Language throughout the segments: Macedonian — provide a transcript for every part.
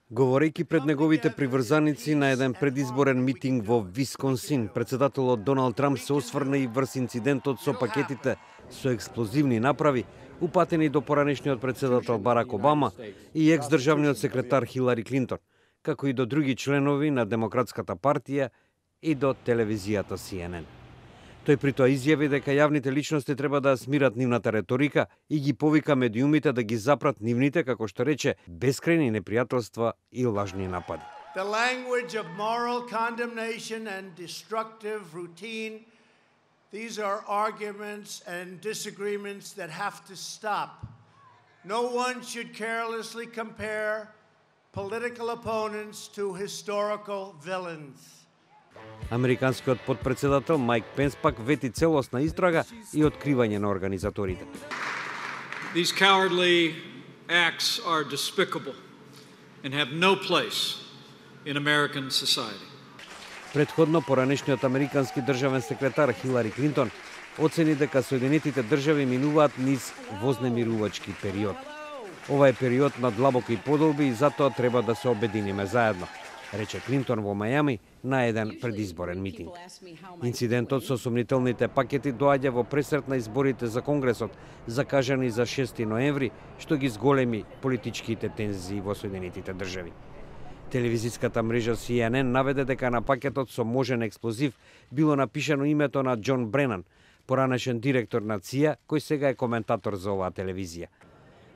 Говорејќи пред неговите приврзаници на еден предизборен митинг во Висконсин, председателот Доналд Трамп се осврна и врз инцидентот со пакетите со експлозивни направи, упатени до поранешниот председател Барак Обама и екс-државниот секретар Хилари Клинтон, како и до други членови на Демократската партија и до телевизијата CNN. Тој при тоа изјави дека јавните личности треба да смират нивната реторика и ги повика медиумите да ги запрат нивните, како што рече, бескрајни непријателства и лажни напади. The language of moral condemnation and destructive routine, these are arguments and disagreements that have to stop. No one should carelessly compare political opponents to historical villains. Американскиот подпредседател Майк Пенс пак вети целосна истрага и откривање на организаторите. These cowardly acts are despicable and have no place in American society. Претходно поранешниот американски државен секретар Хилари Клинтон оцени дека Соединетите држави минуваат низ вознемирувачки период. Ова е период на длабоки подолби и затоа треба да се обединиме заедно, рече Клинтон во Мајами на еден предизборен митинг. Инцидентот со сомнителните пакети доаѓа во пресрет на изборите за Конгресот, закажани за 6 ноември, што ги зголеми политичките тензии во Соединетите држави. Телевизиската мрежа CNN наведе дека на пакетот со можен експлозив било напишано името на Џон Бренан, поранешен директор на ЦИА, кој сега е коментатор за оваа телевизија.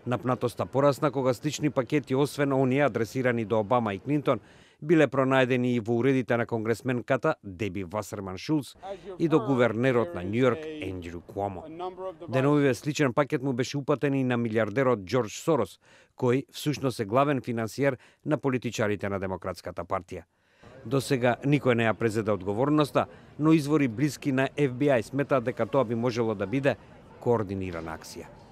Напнатоста порасна кога слични пакети, освен оние адресирани до Обама и Клинтон, биле пронајдени и во уредите на конгресменката Деби Васерман Шулц и до гувернерот на Њујорк Ендрю Куомо. Деновиве сличен пакет му беше упатен и на милиардерот Џорџ Сорос, кој всушност е главен финансиер на политичарите на Демократската партија. До сега никој не ја презеде одговорноста, но извори блиски на FBI сметаат дека тоа би можело да биде координирана акција.